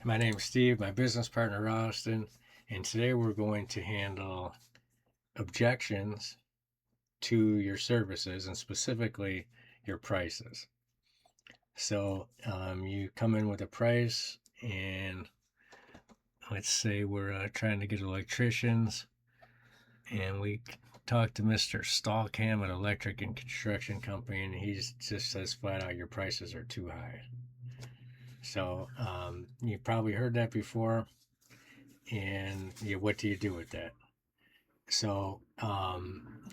My name's Steve, my business partner Austin, and today we're going to handle objections to your services and specifically your prices. So you come in with a price, and let's say we're trying to get electricians, and we talk to Mr. Stallcam at Electric and Construction Company, and he just says flat out, your prices are too high. So you've probably heard that before, and what do you do with that? So,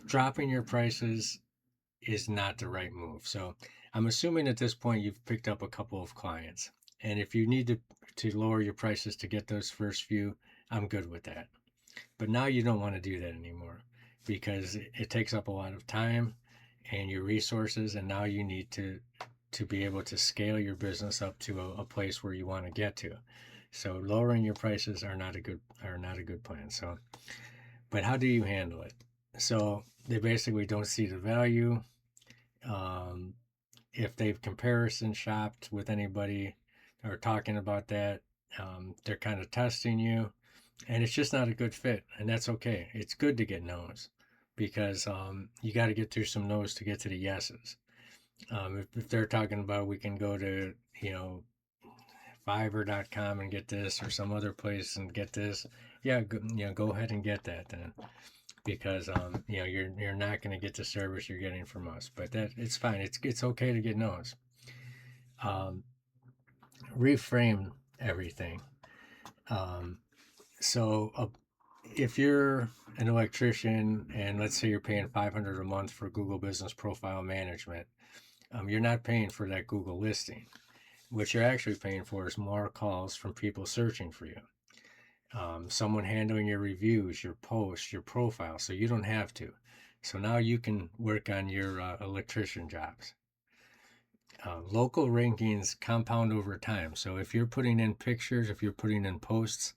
dropping your prices is not the right move. So, I'm assuming at this point you've picked up a couple of clients. And if you need to lower your prices to get those first few, I'm good with that. But now you don't want to do that anymore because it takes up a lot of time and your resources. And now you need to be able to scale your business up to a place where you want to get to. So lowering your prices are not a good plan. So but how do you handle it? So they basically don't see the value. Um, if they've comparison shopped with anybody or talking about that, they're kind of testing you, and it's just not a good fit, and that's okay. It's good to get no's because you got to get through some no's to get to the yeses. If they're talking about we can go to Fiverr.com and get this or some other place and get this, yeah, go ahead and get that then because you're not going to get the service you're getting from us. But that it's fine. It's okay to get no's. Um, Reframe everything. Um, so if you're an electrician and let's say you're paying $500 a month for Google Business Profile Management, you're not paying for that Google listing. What you're actually paying for is more calls from people searching for you. Someone handling your reviews, your posts, your profile, so you don't have to. So now you can work on your electrician jobs. Local rankings compound over time. So if you're putting in pictures, if you're putting in posts,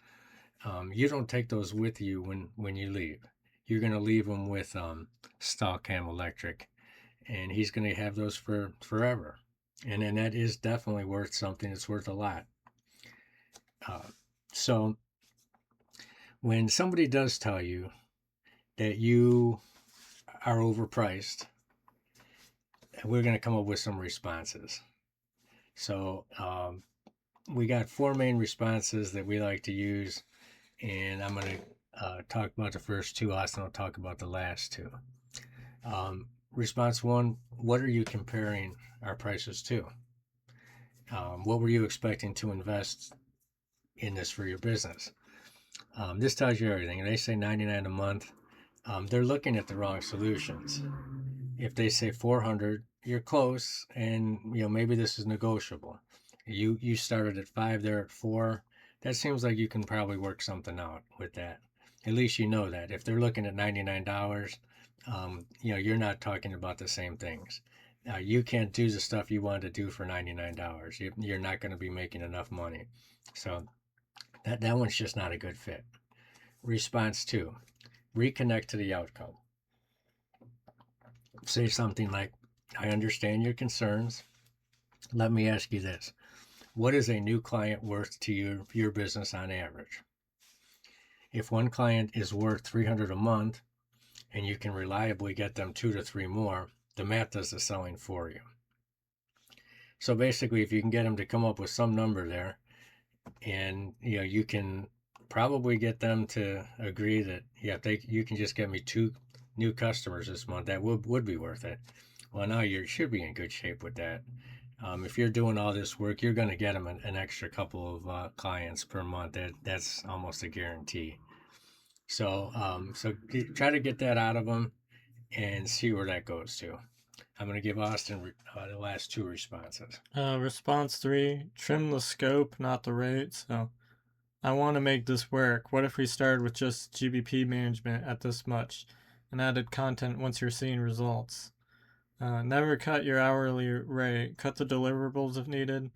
you don't take those with you when you leave. You're going to leave them with Stallcam Electric, and he's going to have those for forever. And then that is definitely worth something. It's worth a lot. Uh, so when somebody does tell you that you are overpriced, we're going to come up with some responses. So we got four main responses that we like to use, and I'm going to talk about the first two. Austin will talk about the last two. Response one: what are you comparing our prices to? What were you expecting to invest in this for your business? This tells you everything. They say 99 a month. They're looking at the wrong solutions. If they say 400, you're close, and maybe this is negotiable. You started at 5, they're at 4. That seems like you can probably work something out with that. At least you know that if they're looking at $99, you're not talking about the same things. You can't do the stuff you want to do for $99. You're not going to be making enough money. So that one's just not a good fit. Response two: reconnect to the outcome. Say something like, I understand your concerns. Let me ask you this. What is a new client worth to your business on average? If one client is worth 300 a month and you can reliably get them 2 to 3 more, the math does the selling for you. So basically, if you can get them to come up with some number there, and you can probably get them to agree that you can just get me 2 new customers this month, that would be worth it. Well, now you should be in good shape with that. If you're doing all this work, you're going to get them an extra couple of clients per month. That's almost a guarantee. So try to get that out of them and see where that goes to. I'm going to give Austin the last two responses. Response 3, trim the scope, not the rate. So I want to make this work. What if we started with just GBP management at this much and added content once you're seeing results? Never cut your hourly rate. Cut the deliverables if needed.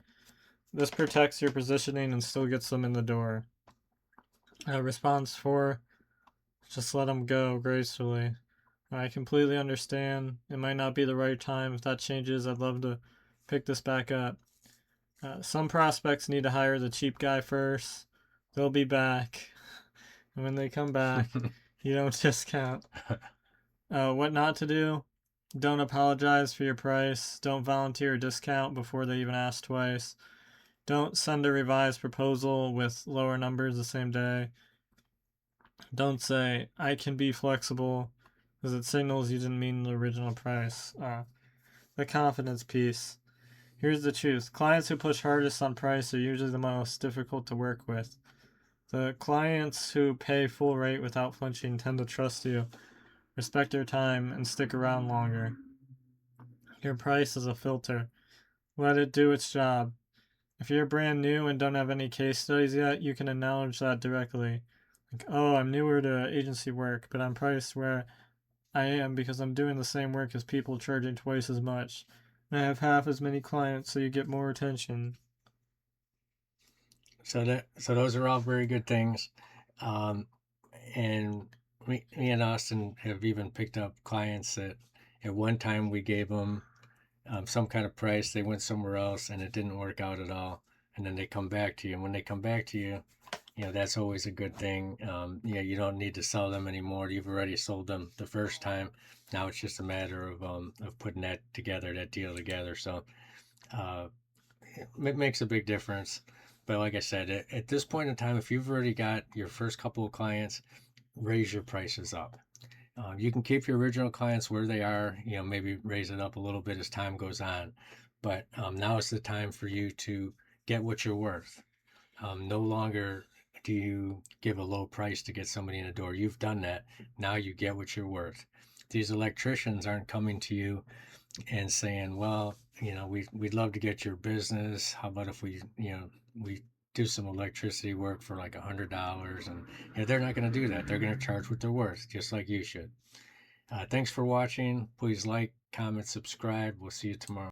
This protects your positioning and still gets them in the door. Response 4, just let them go gracefully. I completely understand. It might not be the right time. If that changes, I'd love to pick this back up. Some prospects need to hire the cheap guy first. They'll be back. And when they come back, you don't discount. What not to do? Don't apologize for your price. Don't volunteer a discount before they even ask twice. Don't send a revised proposal with lower numbers the same day. Don't say, I can be flexible, because it signals you didn't mean the original price. The confidence piece. Here's the truth. Clients who push hardest on price are usually the most difficult to work with. The clients who pay full rate without flinching tend to trust you, respect your time, and stick around longer. Your price is a filter. Let it do its job. If you're brand new and don't have any case studies yet, you can acknowledge that directly. Like, oh, I'm newer to agency work, but I'm priced where I am because I'm doing the same work as people charging twice as much. And I have half as many clients, so you get more attention. So those are all very good things. Um, and me and Austin have even picked up clients that at one time we gave them some kind of price, they went somewhere else and it didn't work out at all, and then they come back to you. And when they come back to you, that's always a good thing. You don't need to sell them anymore. You've already sold them the first time. Now it's just a matter of putting that together, that deal together. So uh, it makes a big difference. But like I said, at this point in time, if you've already got your first couple of clients, raise your prices up. You can keep your original clients where they are, maybe raise it up a little bit as time goes on. But now is the time for you to get what you're worth. No longer do you give a low price to get somebody in the door. You've done that. Now you get what you're worth. These electricians aren't coming to you and saying, well, we'd love to get your business. How about if we do some electricity work for like $100? And they're not going to do that. They're going to charge what they're worth, just like you should. Thanks for watching. Please like, comment, subscribe. We'll see you tomorrow.